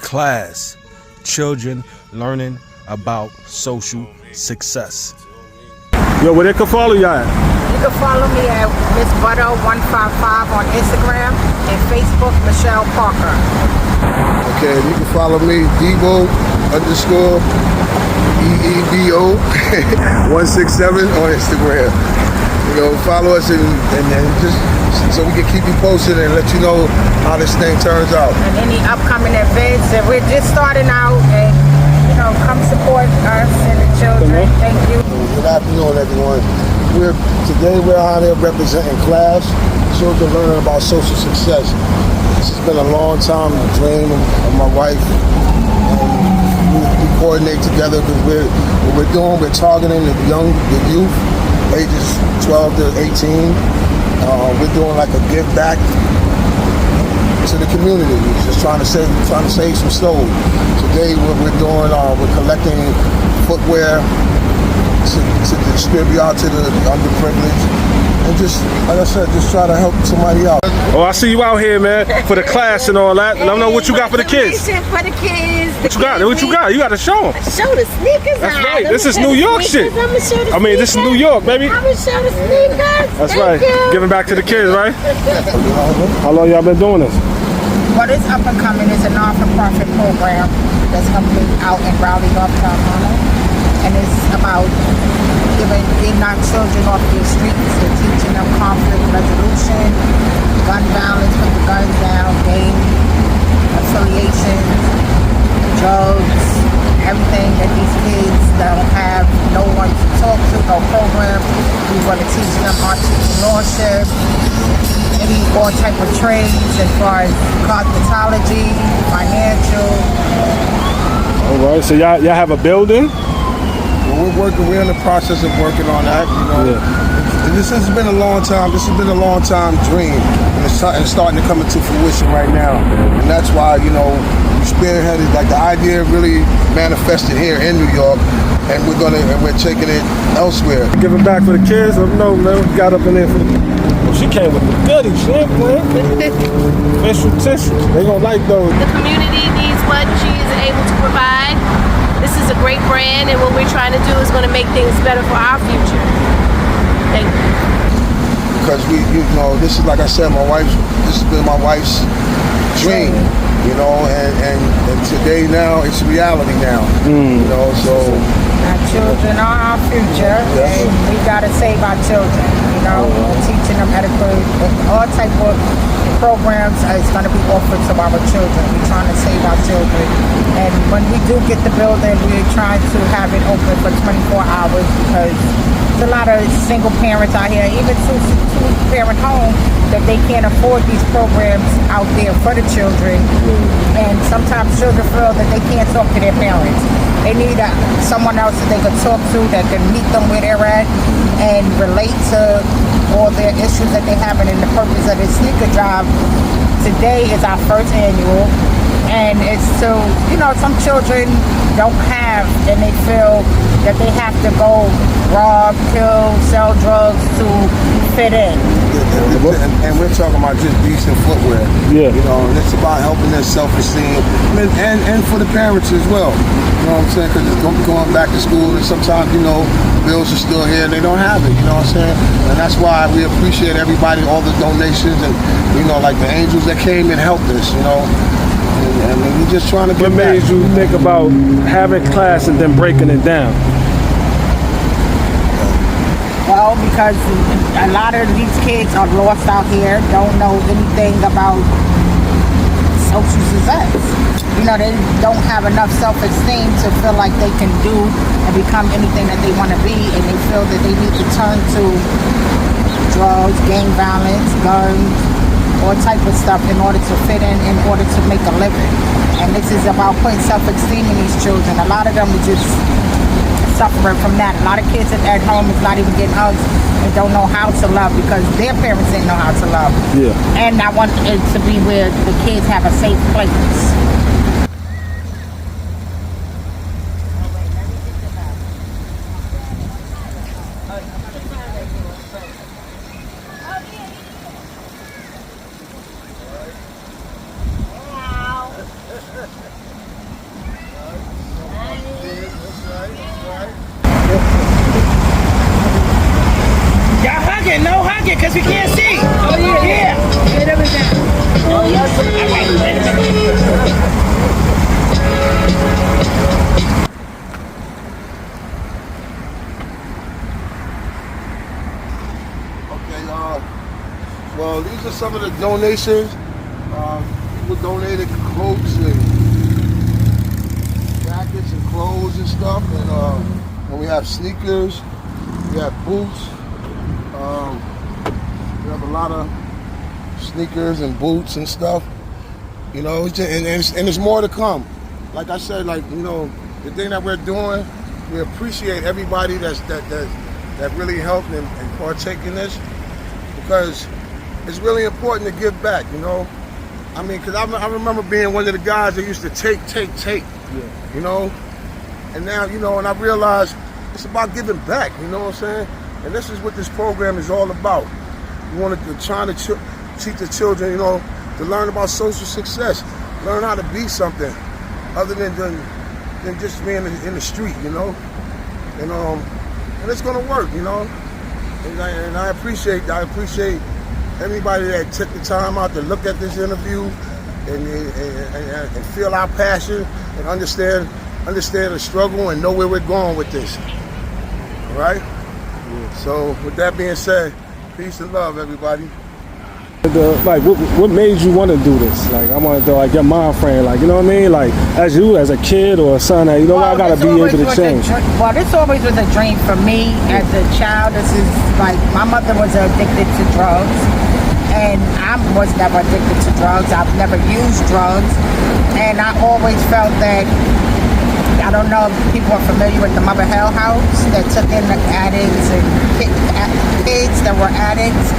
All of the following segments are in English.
C.L.A.S.S, children learning about social success. Yo, where they can follow you at? You can follow me at Miss Butter155 on Instagram and Facebook, Michelle Parker. Okay, you can follow me, Devo_EEBO 167 on Instagram. You know, follow us and just so we can keep you posted and let you know how this thing turns out. And any upcoming events, and we're just starting out, and you know, come support us and the children. Thank you. Good afternoon, everyone. Today we're out here representing C.L.A.S.S, children learning about social success. This has been a long time dream of my wife. We coordinate together because we're targeting the youth, ages 12 to 18. We're doing like a give back to the community. We're just trying to save some souls. Today we're doing, we're collecting footwear to distribute out to the underprivileged, and just like I said, just try to help somebody out. Oh, I see you out here, man, for the class and all that. Let them know what you got for the kids. For the kids. What you got? What you got? You got to show them. Show the sneakers. That's right. This is New York shit. I mean, this is New York, baby. I'm gonna show the sneakers. That's right. Giving back to the kids, right? How long y'all been doing this? Well, this up and coming is a non-for-profit program that's happening out in Raleigh, North Carolina, and it's about getting our children off their streets and teaching them conflict resolution, gun violence, put the guns down, gang affiliation, drugs, everything that these kids don't have no one to talk to, no program. We want to teach them entrepreneurship, all type of trades as far as cosmetology, financial. All right, so y'all have a building? Well, we're in the process of working on that, you know. Yeah. And this has been a long time dream, and it's starting to come into fruition right now. And that's why, you know, we spearheaded, like the idea really manifested here in New York, and we're taking it elsewhere. Giving back for the kids, let them know, man. We got up in there for the... Oh, she came with the goodies, she ain't playing. Facial tissue, they gonna like those. The community needs what she is able to provide. This is a great brand, and what we're trying to do is going to make things better for our future. Thank you. Because you know, this is, like I said, this has been my wife's dream, you know, and today now it's reality now, you know, so. Our children are our future, and we gotta save our children, you know, teaching them adequate, all type of programs is gonna be offered to our children. We're trying to save our children, and when we do get the building, we're trying to have it open for 24 hours because there's a lot of single parents out here, even two-parent homes, that they can't afford these programs out there for the children, and sometimes children feel that they can't talk to their parents. They need someone else that they can talk to that can meet them where they're at and relate to all their issues that they're having. And the purpose of this sneaker drive today is our first annual, and it's to, you know, some children don't have, and they feel that they have to go rob, kill, sell drugs to fit in. And we're talking about just decent footwear. Yeah. You know, and it's about helping their self-esteem and for the parents as well. You know what I'm saying? Because it's going back to school, and sometimes, you know, bills are still here and they don't have it. You know what I'm saying? And that's why we appreciate everybody, all the donations, and, you know, like the angels that came and helped us, you know. And we're just trying to get What made you think about having class and then breaking it down? Well, because a lot of these kids are lost out here, don't know anything about social success. You know, they don't have enough self-esteem to feel like they can do and become anything that they want to be, and they feel that they need to turn to drugs, gang violence, guns, all type of stuff in order to fit in order to make a living. And this is about putting self-esteem in these children. A lot of them are just suffering from that. A lot of kids at home is not even getting hugs and don't know how to love because their parents didn't know how to love. Yeah. And I want it to be where the kids have a safe place. some of the donations. People donated coats and jackets and clothes and stuff, and we have sneakers, we have boots. We have a lot of sneakers and boots and stuff. You know, it's just, and there's more to come. Like I said, like, you know, the thing that we're doing, we appreciate everybody that really helped and partake in this, because it's really important to give back, you know. I mean, because I remember being one of the guys that used to take, yeah. You know. And now, you know, and I realized it's about giving back, you know what I'm saying? And this is what this program is all about. We wanted to try to teach the children, you know, to learn about social success, learn how to be something other than just being in the street, you know. And it's gonna work, you know. And I appreciate everybody that took the time out to look at this interview and feel our passion and understand the struggle and know where we're going with this. All right? Yeah. So with that being said, peace and love, everybody. Like, what made you want to do this? Like, I wanted to, like, your mind frame, like, you know what I mean? Like, as a kid or a son, you know, I gotta be able to change. Well, this always was a dream for me as a child. This is like, my mother was addicted to drugs, and I was never addicted to drugs. I've never used drugs, and I always felt that, I don't know if people are familiar with the Mother Hell House that took in the addicts and kids that were addicts,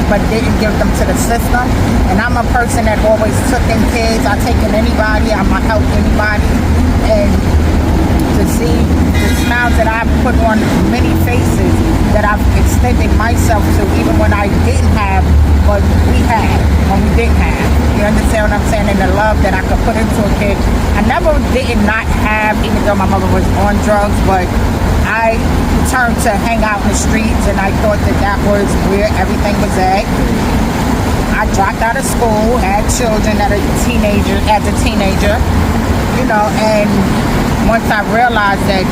but didn't give them to the system. And I'm a person that always took in kids. I take in anybody. I'm gonna help anybody. And to see the smiles that I've put on many faces that I've extended myself to, even when I didn't have, but we had, when we didn't have. You understand what I'm saying? And the love that I could put into a kid. I never did not have, even though my mother was on drugs, but I turned to hang out in the streets, and I thought that was where everything was at. I dropped out of school, had children as a teenager, you know, and once I realized that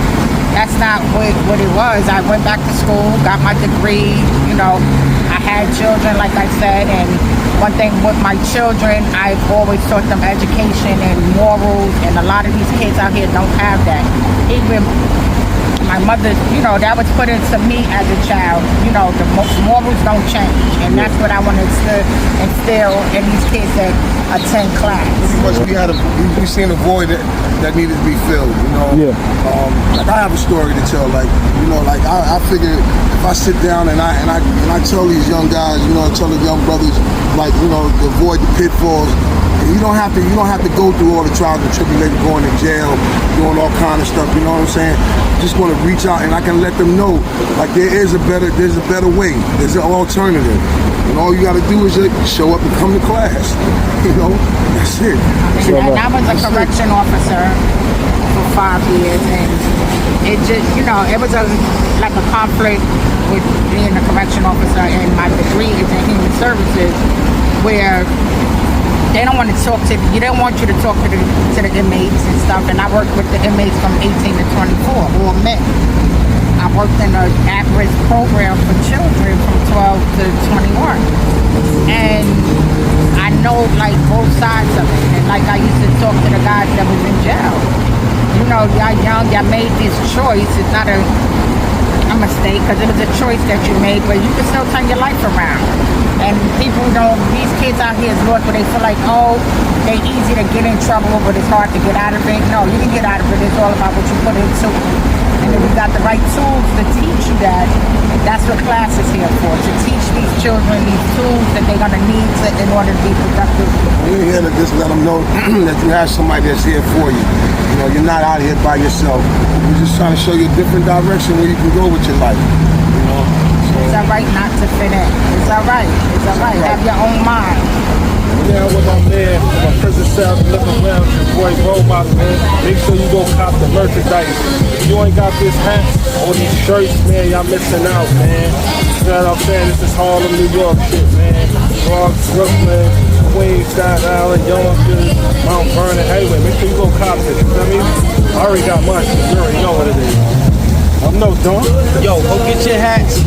that's not what it was, I went back to school, got my degree, you know. I had children, like I said, and one thing with my children, I've always taught them education and morals, and a lot of these kids out here don't have that. Even my mother, you know, that was put into me as a child. You know, the morals don't change, and that's what I want to instill in these kids that attend class. We seen a void that needed to be filled, you know. Yeah. Like, I have a story to tell. Like, you know, like I figured if I sit down and I tell these young guys, you know, tell the young brothers, like, you know, to avoid the pitfalls. You don't have to go through all the trials and tribulations, going to jail, doing all kind of stuff. You know what I'm saying? Just want to reach out, and I can let them know, like, there's a better way. There's an alternative. And all you got to do is just show up and come to class. You know, that's it. And I was a correction officer for 5 years, and it just, you know, it was like a conflict with being a correction officer, and my degree is in human services, where they don't want to talk to you. They don't want you to talk to the inmates and stuff. And I worked with the inmates from 18 to 24, all men. I worked in an at-risk program for children from 12 to 21, and I know, like, both sides of it. And like, I used to talk to the guys that was in jail. You know, y'all young, y'all made this choice. It's not a mistake, because it was a choice that you made, but you can still turn your life around. And people don't, these kids out here is lost, but they feel like, oh, they're easy to get in trouble, but it's hard to get out of it. No, you can get out of it. It's all about what you put into it. And if you got the right tools to teach you that, that's what class is here for, to teach these children these tools that they're going to need in order to be productive. We're here to just let them know that you have somebody that's here for you. You know, you're not out here by yourself. We're just trying to show you a different direction where you can go with your life. You know? So, it's all right not to fit in. It's all right. It's all right. Have your own mind. Yeah, with my man, my prison cell, looking around, your boy RoadModel, man. Make sure you go cop the merchandise. If you ain't got this hat or these shirts, man, y'all missing out, man. You know what I'm saying? This is Harlem, New York shit, man. Bronx, Brooklyn, Queens, Staten Island, Yonkers, Mount Vernon, anyway. Make sure you go cop this, you know what I mean? I already got mine, so you already know what it is. I'm no dumb. Yo, go get your hats.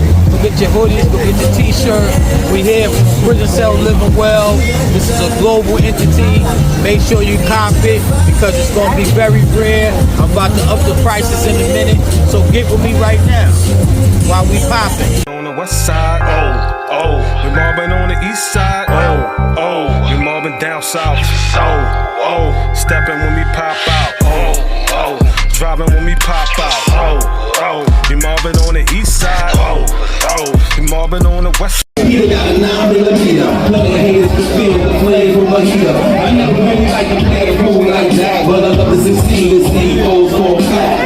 get your hoodies, go get your t-shirt. We here for Prison Cell Living Well. This is a global entity. Make sure you cop it because it's going to be very rare. I'm about to up the prices in a minute, so get with me right now while we popping. On the west side, oh, we mobbing on the east side, oh, we mobbing down south, oh, stepping when we pop out, oh, driving when we pop out, oh, we mobbing on the east side, oh, we mobbing on the west side. He got a 9mm, plenty of haters to feel the flame from a heater. I never really like to play a fool like that, but I love to succeed and stay goes for a fact.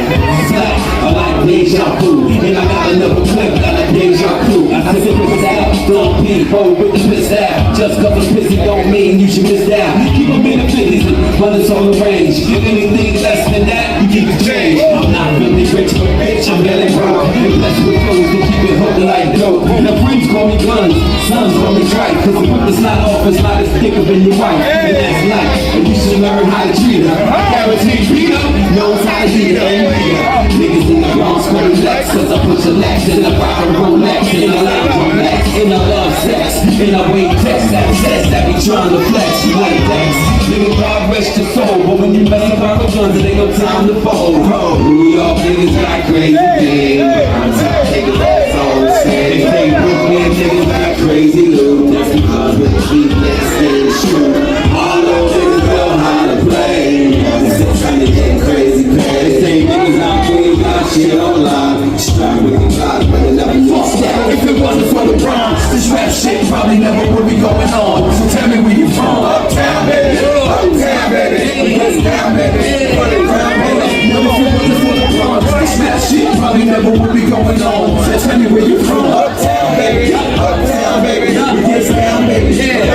I like deja vu, and I got another clip that I deja vu. I sip it out, don't people with the piss out. Just cause I'm pissy don't mean you should miss out. Keep them in the 50s, but it's on the range. Anything less than that, you keep it change. I'm not really rich, but bitch, I'm getting broke. And blessed with clothes to keep it hooked like dope. The friends call me Gunz, sons call me Trike, cause the whip is not off, it's not as thick up in your wife. And that's life, and you should learn how to treat her. I guarantee Peter knows how to eat her and beat her. Niggas in the Bronx call me Lex, cause I put your Lex in the rock and Rolex, and I like Rolex, and I love sex, and I wait text that says that be trying to flex, you like flex. Nigga, God rest your soul, but when you mess around with guns, it ain't no time to fold. New York niggas got crazy things, niggas got souls, they say Brooklyn niggas got crazy loot, that's because with the beat, let's stay in the shoe. All those niggas know how to play, they're trying to get crazy pay. They say niggas out Queens got shit online, strong with the God, but they never lost that. If it wasn't for the Bronx, this rap shit probably never would be going on. So tell me where you from. Uptown, baby. Uptown, baby. Uptown, baby. Uptown, baby. Never if it wasn't for the Bronx, this rap shit probably never would be going on. So tell me where you from. Uptown, baby. Uptown, baby. We get down, baby. Yeah.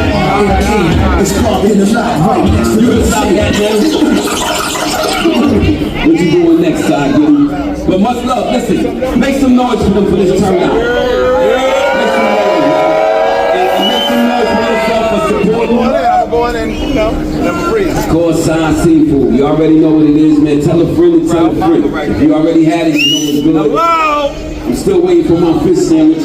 Alright. It's called in the lot right next to the side. What you doing next side, dude? But much love, listen, make some noise for them for this turnout. Make some noise for yourself for supporting. I'm going in, number 3. It's called Sign Seafood. You already know what it is, man. Tell a friend to tell a friend. If you already had it, you know what's good. Hello! I'm still waiting for my fish sandwich.